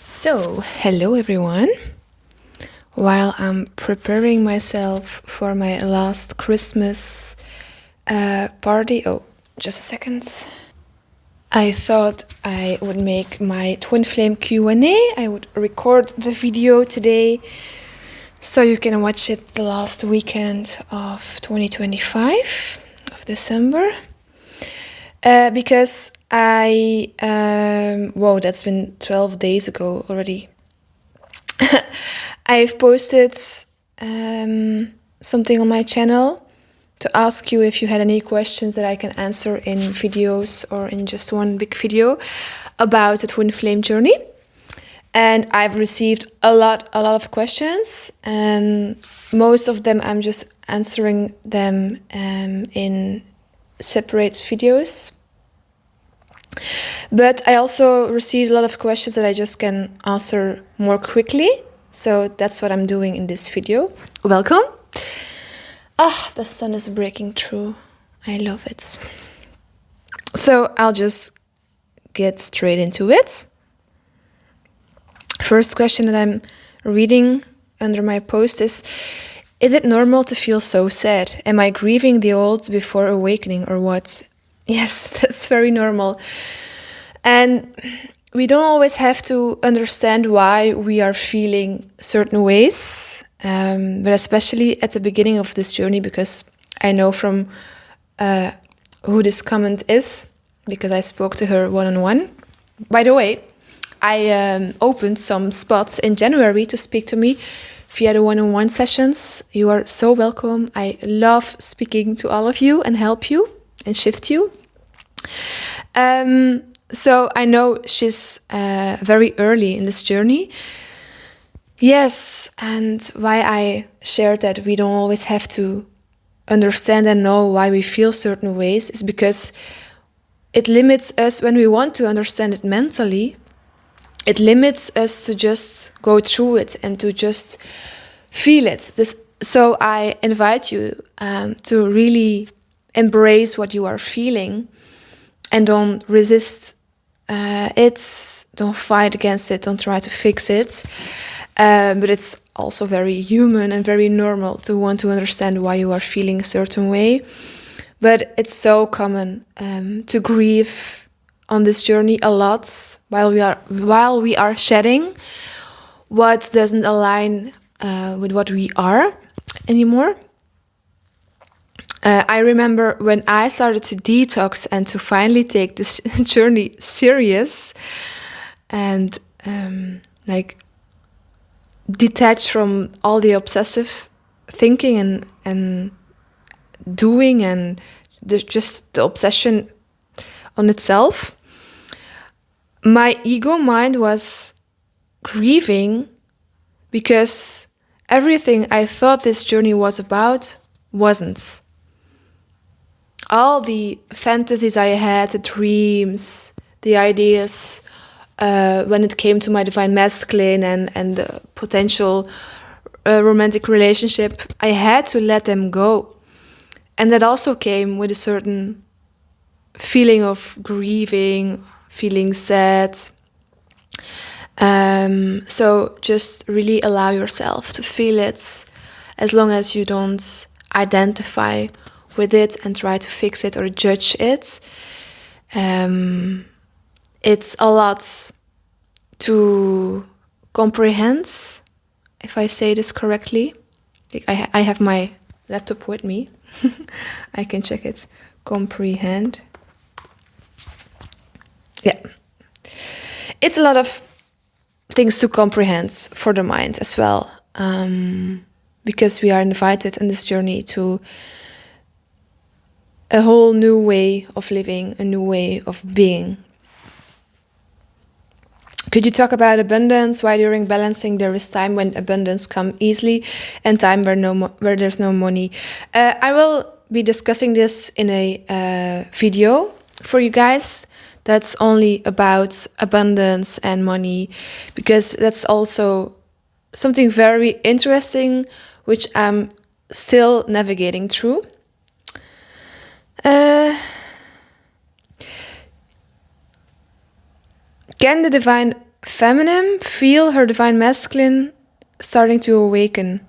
So, hello everyone. While I'm preparing myself for my last Christmas party, just a second. I thought I would make my twin flame Q&A. I would record the video today so you can watch it the last weekend of 2025 of December. Because that's been 12 days ago already. I've posted something on my channel to ask you if you had any questions that I can answer in videos or in just one big video about the twin flame journey. And I've received a lot of questions, and most of them I'm just answering them in separate videos. But I also received a lot of questions that I just can answer more quickly. So that's what I'm doing in this video. Welcome. The sun is breaking through. I love it. So I'll just get straight into it. First question that I'm reading under my post is it normal to feel so sad? Am I grieving the old before awakening or what? Yes, that's very normal. And we don't always have to understand why we are feeling certain ways, but especially at the beginning of this journey, because I know from who this comment is, because I spoke to her one-on-one. By the way, I opened some spots in January to speak to me via the one-on-one sessions. You are so welcome. I love speaking to all of you and help you and shift you. So I know she's very early in this journey. Yes, and why I shared that we don't always have to understand and know why we feel certain ways is because it limits us when we want to understand it mentally. It limits us to just go through it and to just feel it. So I invite you to really embrace what you are feeling and don't resist it, don't fight against it, don't try to fix it. But it's also very human and very normal to want to understand why you are feeling a certain way. But it's so common to grieve on this journey a lot while we are shedding what doesn't align with what we are anymore. I remember when I started to detox and to finally take this journey serious and detach from all the obsessive thinking and doing and just the obsession on itself. My ego mind was grieving because everything I thought this journey was about wasn't. All the fantasies I had, the dreams, the ideas, when it came to my divine masculine and the potential romantic relationship, I had to let them go. And that also came with a certain feeling of grieving, feeling sad. So just really allow yourself to feel it, as long as you don't identify with it and try to fix it or judge it. It's a lot to comprehend, if I say this correctly. I have my laptop with me. I can check it. Comprehend. Yeah. It's a lot of things to comprehend for the mind as well. Because we are invited in this journey to a whole new way of living, a new way of being. Could you talk about abundance? Why during balancing there is time when abundance comes easily and time where there's no money? I will be discussing this in a video for you guys. That's only about abundance and money, because that's also something very interesting, which I'm still navigating through. Can the divine feminine feel her divine masculine starting to awaken?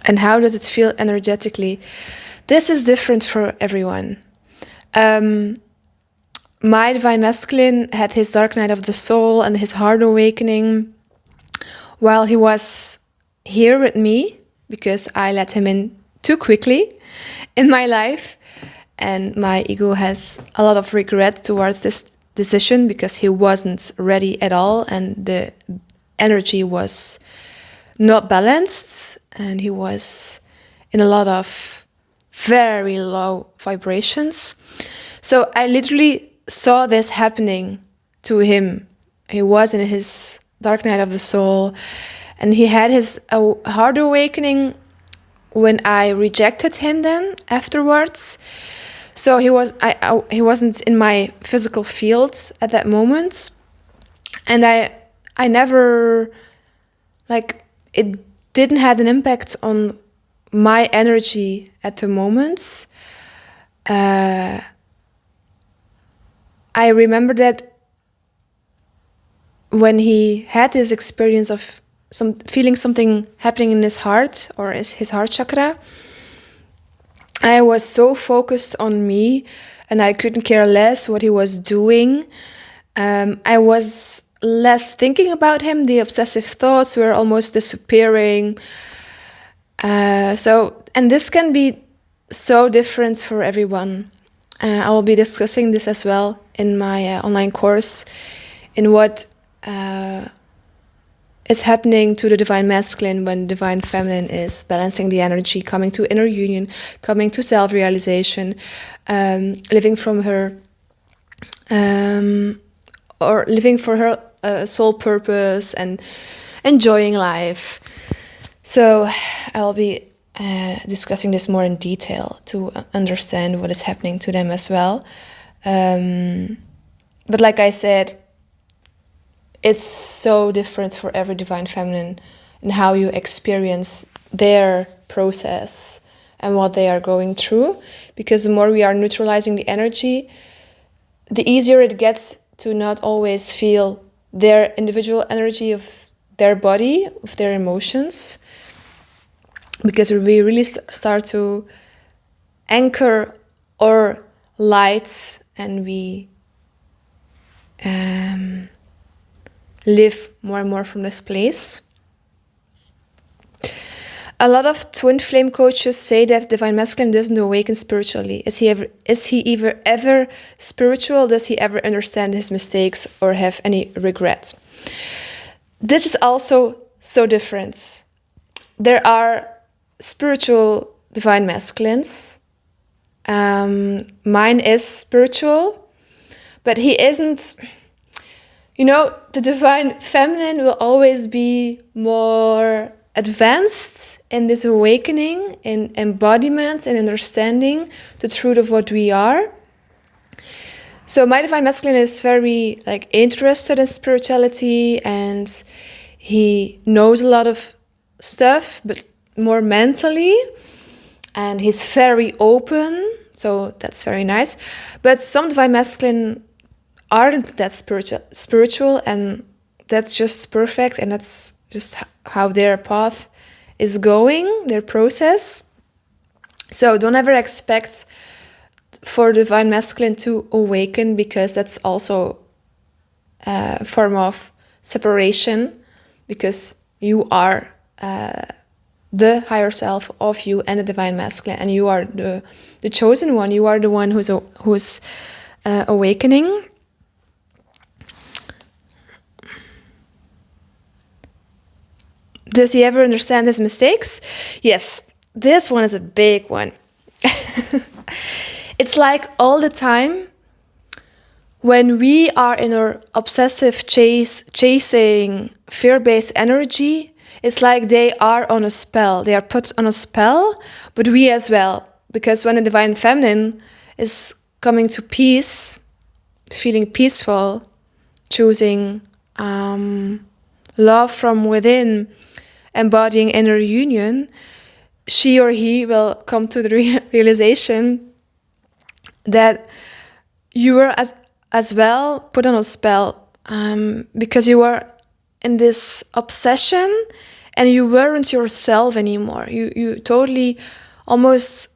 And how does it feel energetically? This is different for everyone. My divine masculine had his dark night of the soul and his heart awakening while he was here with me, because I let him in too quickly in my life. And my ego has a lot of regret towards this decision because he wasn't ready at all and the energy was not balanced and he was in a lot of very low vibrations. So I literally saw this happening to him. He was in his dark night of the soul and he had his heart awakening when I rejected him then afterwards. So he wasn't in my physical field at that moment. And I never, like, it didn't have an impact on my energy at the moment. I remember that when he had this experience of feeling something happening in his heart or his heart chakra, I was so focused on me and I couldn't care less what he was doing. I was less thinking about him. The obsessive thoughts were almost disappearing. And this can be so different for everyone. I will be discussing this as well in my online course, in what is happening to the divine masculine when divine feminine is balancing the energy, coming to inner union, coming to self-realization, living from her or living for her soul purpose and enjoying life. So I'll be discussing this more in detail to understand what is happening to them as well. But like I said, it's so different for every divine feminine and how you experience their process and what they are going through. Because the more we are neutralizing the energy, the easier it gets to not always feel their individual energy of their body, of their emotions. Because we really start to anchor our light and we live more and more from this place. A lot of twin flame coaches say that divine masculine doesn't awaken spiritually. Is he ever spiritual? Does he ever understand his mistakes or have any regrets? This is also so different. There are spiritual divine masculines. Mine is spiritual, but he isn't. You know, the divine feminine will always be more advanced in this awakening, in embodiment and understanding the truth of what we are. So my divine masculine is very interested in spirituality and he knows a lot of stuff, but more mentally, and he's very open, so that's very nice. But some divine masculine aren't that spiritual, and that's just perfect, and that's just how their path is going, their process. So don't ever expect for divine masculine to awaken, because that's also a form of separation, because you are the higher self of you and the divine masculine, and you are the chosen one. You are the one who's awakening. Does he ever understand his mistakes? Yes, this one is a big one. It's like all the time when we are in our obsessive chasing fear-based energy, it's like they are on a spell. They are put on a spell, but we as well. Because when the divine feminine is coming to peace, feeling peaceful, choosing love from within, embodying inner union, she or he will come to the realization that you were as well put on a spell because you were in this obsession and you weren't yourself anymore. You totally almost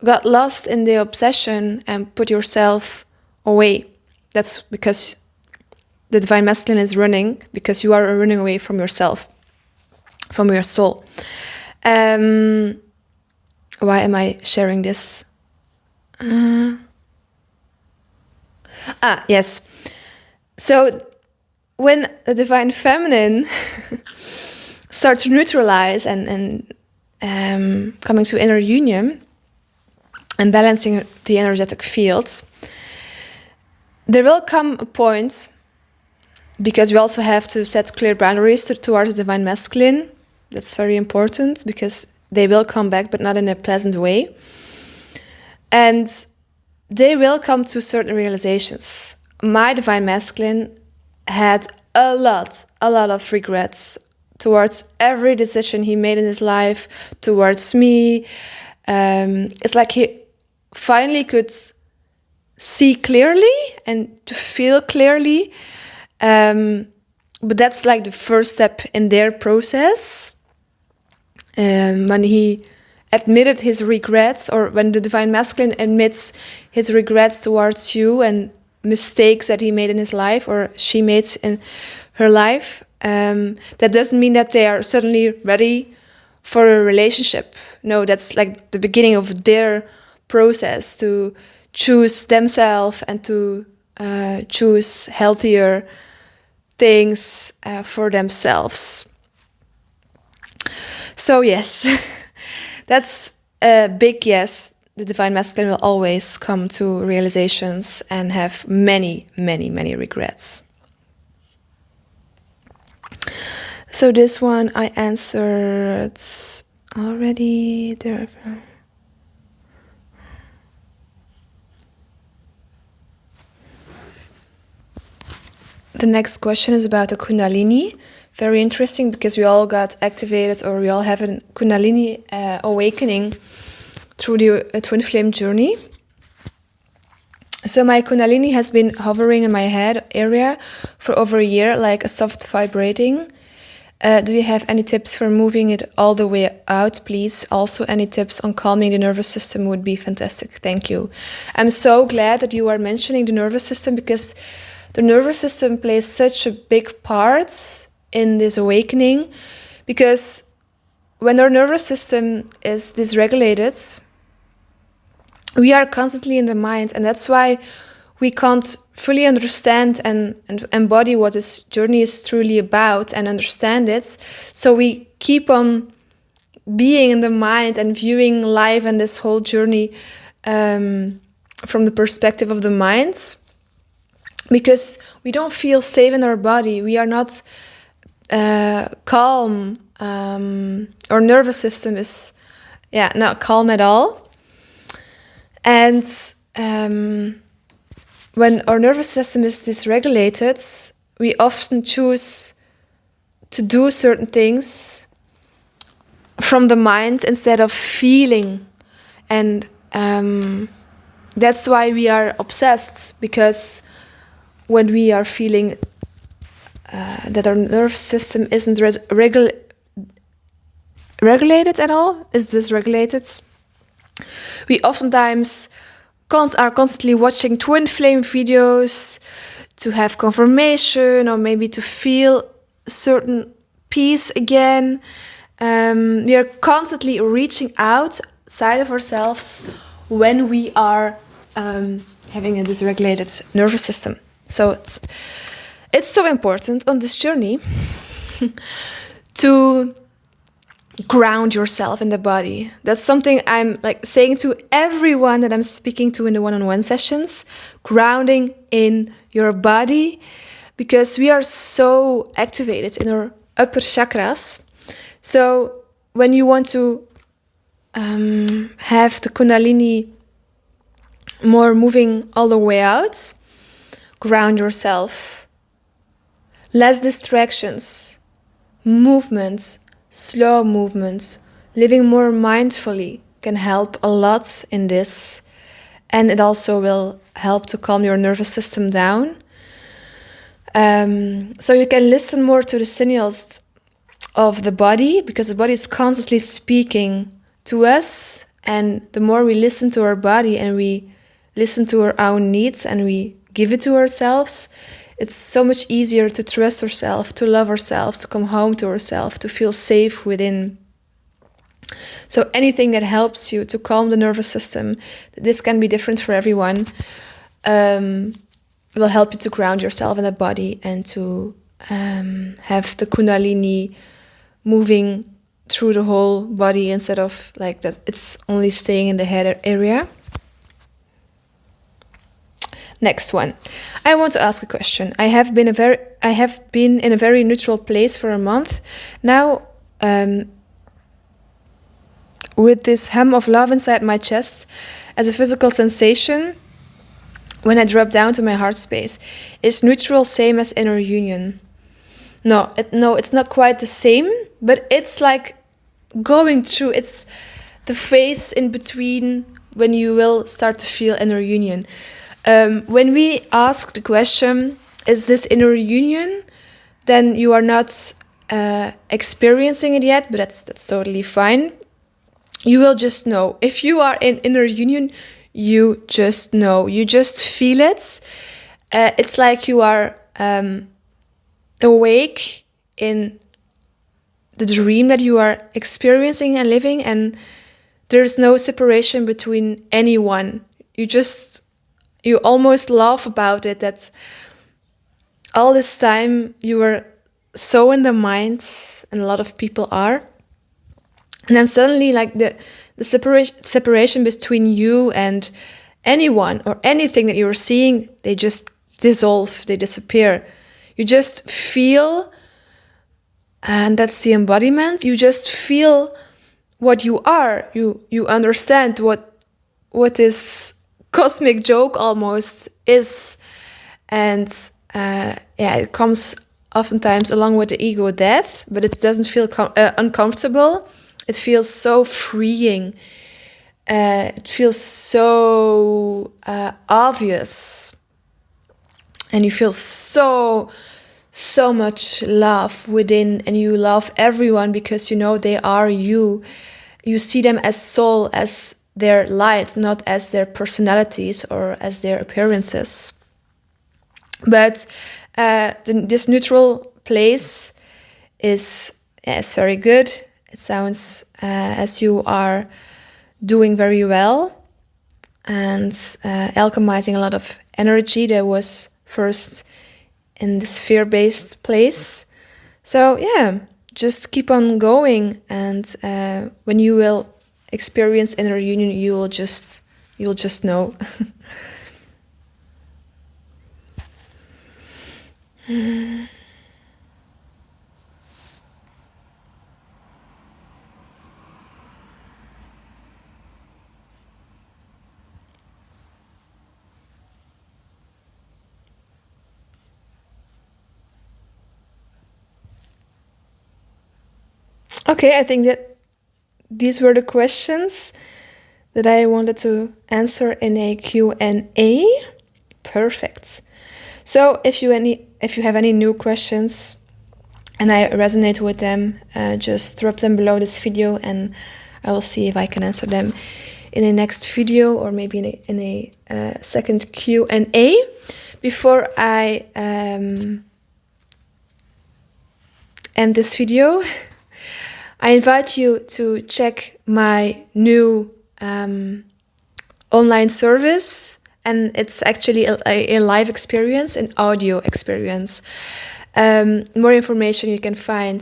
got lost in the obsession and put yourself away. That's because the divine masculine is running, because you are running away from yourself, from your soul. Why am I sharing this? Yes. So when the divine feminine starts to neutralize and coming to inner union and balancing the energetic fields, there will come a point, because we also have to set clear boundaries towards the divine masculine. That's very important, because they will come back, but not in a pleasant way. And they will come to certain realizations. My divine masculine had a lot of regrets towards every decision he made in his life, towards me. It's like he finally could see clearly and to feel clearly. But that's like the first step in their process. When he admitted his regrets, or when the divine masculine admits his regrets towards you and mistakes that he made in his life or she made in her life, that doesn't mean that they are suddenly ready for a relationship. No, that's like the beginning of their process to choose themselves and to choose healthier things for themselves. So yes, that's a big yes. The divine masculine will always come to realizations and have many regrets. So this one I answered already. The next question is about the Kundalini. Very interesting, because we all got activated, or we all have a Kundalini awakening through the twin flame journey. So my Kundalini has been hovering in my head area for over a year, like a soft vibrating. Do you have any tips for moving it all the way out, please? Also, any tips on calming the nervous system would be fantastic. Thank you. I'm so glad that you are mentioning the nervous system, because the nervous system plays such a big part in this awakening, because when our nervous system is dysregulated, we are constantly in the mind, and that's why we can't fully understand and embody what this journey is truly about and understand it. So we keep on being in the mind and viewing life and this whole journey from the perspective of the mind, because we don't feel safe in our body. We are not calm. Our nervous system is not calm at all. And when our nervous system is dysregulated, we often choose to do certain things from the mind instead of feeling. And that's why we are obsessed, because when we are feeling that our nervous system isn't regulated at all, is dysregulated, we oftentimes are constantly watching twin flame videos to have confirmation, or maybe to feel certain peace again. We are constantly reaching outside of ourselves when we are having a dysregulated nervous system. So it's so important on this journey to ground yourself in the body. That's something I'm like saying to everyone that I'm speaking to in the one-on-one sessions. Grounding in your body, because we are so activated in our upper chakras. So when you want to have the Kundalini more moving all the way out, ground yourself. Less distractions, movements, slow movements, living more mindfully can help a lot in this. And it also will help to calm your nervous system down. So you can listen more to the signals of the body, because the body is constantly speaking to us. And the more we listen to our body and we listen to our own needs and we give it to ourselves, it's so much easier to trust ourselves, to love ourselves, to come home to ourselves, to feel safe within. So anything that helps you to calm the nervous system, this can be different for everyone, will help you to ground yourself in the body and to have the Kundalini moving through the whole body instead of like that it's only staying in the head area. Next one. I want to ask a question. I have been in a very neutral place for a month. Now, with this hum of love inside my chest as a physical sensation when I drop down to my heart space. Is neutral same as inner union? No, it's not quite the same, but it's like going through, it's the phase in between when you will start to feel inner union. When we ask the question, is this inner union? Then you are not experiencing it yet, but that's totally fine. You will just know. If you are in inner union, you just know. You just feel it. It's like you are awake in the dream that you are experiencing and living, and there's no separation between anyone. You almost laugh about it, that all this time you were so in the mind, and a lot of people are, and then suddenly like the separation between you and anyone or anything that you were seeing, they just dissolve, they disappear. You just feel, and that's the embodiment. You just feel what you are. You understand what this cosmic joke almost is, and it comes oftentimes along with the ego death, but it doesn't feel uncomfortable. It feels so freeing. It feels so obvious, and you feel so much love within, and you love everyone because you know they are you. You see them as soul, as their light, not as their personalities or as their appearances. But this neutral place is very good. It sounds as you are doing very well and alchemizing a lot of energy that was first in this fear-based place. So just keep on going, and when you will experience inner union, you'll just know. Okay, I think that these were the questions that I wanted to answer in a Q&A. Perfect. So if you have any new questions and I resonate with them, just drop them below this video and I will see if I can answer them in the next video or maybe in a second Q&A. Before I end this video, I invite you to check my new online service, and it's actually a live experience, an audio experience. More information you can find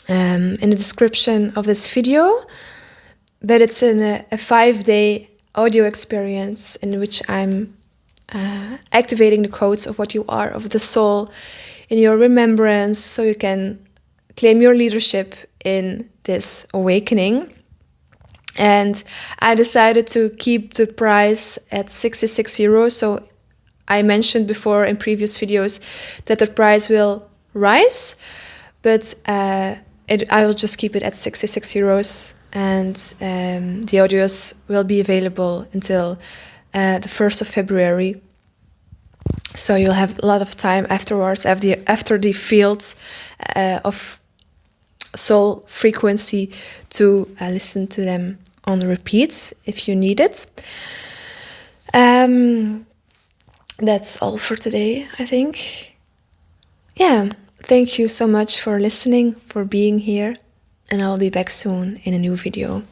in the description of this video, but it's in a 5-day audio experience in which I'm activating the codes of what you are, of the soul, in your remembrance, so you can claim your leadership in this awakening. And I decided to keep the price at 66 euros. So I mentioned before in previous videos that the price will rise, but I will just keep it at 66 euros, and the audios will be available until the 1st of February. So you'll have a lot of time afterwards, after the fields of soul frequency, to listen to them on repeat if you need it. That's all for today, I think. Yeah, thank you so much for listening, for being here, and I'll be back soon in a new video.